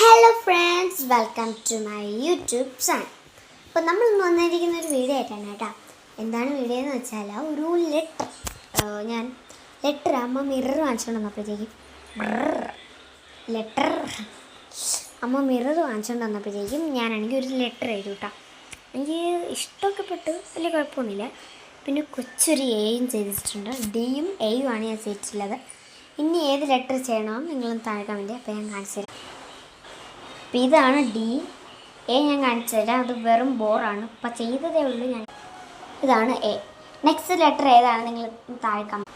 Hello friends, welcome to my YouTube channel. അപ്പോൾ നമ്മൾ ഇന്ന് വന്നിരിക്കുന്ന ഒരു വീഡിയോ ആയിട്ടാണ് കേട്ടോ. എന്താണ് വീഡിയോ എന്ന് വെച്ചാൽ ഒരു ഞാൻ ലെറ്റർ അമ്മ മിറർ വാങ്ങിച്ചുകൊണ്ട് വന്നപ്പോഴത്തേക്കും ഞാനാണെങ്കിൽ ഒരു ലെറ്റർ എഴുതി കേട്ടോ. എനിക്ക് ഇഷ്ടമൊക്കെ പെട്ട് വലിയ കുഴപ്പമൊന്നുമില്ല. പിന്നെ കൊച്ചൊരു എയും ചെയ്തിട്ടുണ്ട്, ഡിയും എയും ആണ് ഞാൻ ചെയ്തിട്ടുള്ളത്. ഇനി ഏത് ലെറ്റർ ചെയ്യണമെന്ന് നിങ്ങളും താഴെ കമൻറ്റ്. അപ്പോൾ ഞാൻ കാണിച്ചു തരാം. അപ്പോൾ ഇതാണ് ഡി. എ ഞാൻ കാണിച്ചു തരാം, അത് വെറും ബോറാണ്, അപ്പോൾ ചെയ്തതേ ഉള്ളൂ ഞാൻ. ഇതാണ് എ. നെക്സ്റ്റ് ലെറ്റർ ഏതാണ് നിങ്ങൾ താഴെ കമൻറ്റ്.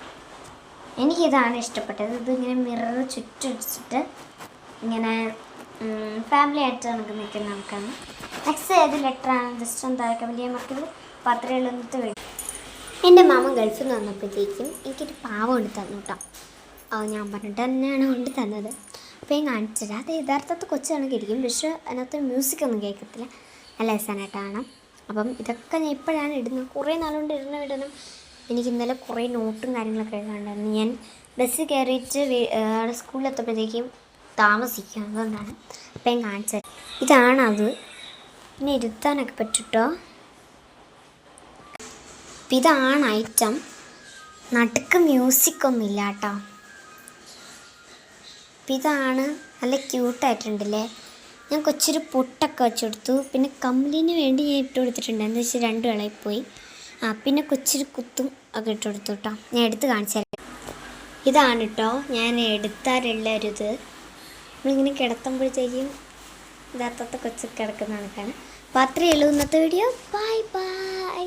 എനിക്കിതാണ് ഇഷ്ടപ്പെട്ടത്. ഇതിങ്ങനെ മിറർ ചുറ്റടിച്ചിട്ട് ഇങ്ങനെ ഫാമിലി ആയിട്ട് നമുക്ക് നിൽക്കുന്ന നമുക്കാണ്. നെക്സ്റ്റ് ഏത് ലെറ്ററാണ് ജസ്റ്റ് ഒന്ന് താഴെ കമൻറ്റ് ചെയ്യാൻ മറക്കരുത്. അപ്പോൾ അത്രയേ ഉള്ളൂ ഇന്നത്തെ വീഡിയോ. എൻ്റെ മാമൻ ഗൾഫിൽ നിന്ന് വന്നപ്പോഴത്തേക്കും എനിക്കൊരു പാവ കൊണ്ട് തന്നു കേട്ടോ. ഞാൻ പറഞ്ഞിട്ട് തന്നെയാണ് കൊണ്ട് തന്നത്. അപ്പോൾ ഞാൻ കാണിച്ചത് അത് യഥാർത്ഥത്തിൽ കൊച്ചു കണക്കിരിക്കും, പക്ഷേ അതിനകത്ത് മ്യൂസിക്കൊന്നും കേൾക്കത്തില്ല. നല്ല രസമായിട്ടാണ്. അപ്പം ഇതൊക്കെ ഞാൻ ഇപ്പോഴാണ് ഇടുന്നത്. കുറേ നാളുകൊണ്ട് ഇടണം. എനിക്ക് ഇന്നലെ കുറേ നോട്ടും കാര്യങ്ങളൊക്കെ എഴുതാണ്ടായിരുന്നു. ഞാൻ ബസ്സിൽ കയറിയിട്ട് അവിടെ സ്കൂളിലെത്തപ്പോഴത്തേക്കും താമസിക്കും, അതുകൊണ്ടാണ്. അപ്പം ഞാൻ കാണിച്ചത് ഇതാണത്. പിന്നെ ഇരുത്താനൊക്കെ പറ്റുട്ടോ. അപ്പം ഇതാണ് ഐറ്റം. നടുക്ക് മ്യൂസിക്കൊന്നും ഇല്ല കേട്ടോ. അപ്പം ഇതാണ്, നല്ല ക്യൂട്ടായിട്ടുണ്ടല്ലേ. ഞാൻ കൊച്ചൊരു പൊട്ടൊക്കെ വെച്ചെടുത്തു. പിന്നെ കമ്മലിന് വേണ്ടി ഞാൻ ഇട്ട് കൊടുത്തിട്ടുണ്ട്, എന്താ വെച്ചാൽ 2 ഇളയിപ്പോയി. പിന്നെ കൊച്ചൊരു കുത്തും ഒക്കെ ഇട്ട് കൊടുത്തു കേട്ടോ. ഞാൻ എടുത്ത് കാണിച്ചു തരാം. ഇതാണ് കേട്ടോ ഞാൻ എടുത്താറുള്ളൊരിത്. നമ്മളിങ്ങനെ കിടത്തുമ്പോഴത്തേക്കും യഥാർത്ഥത്തെ കൊച്ചു കിടക്കുന്ന കണക്കാണ്. അപ്പോൾ അത്രയേ ഉള്ളൂ ഇന്നത്തെ വീഡിയോ. Bye bye.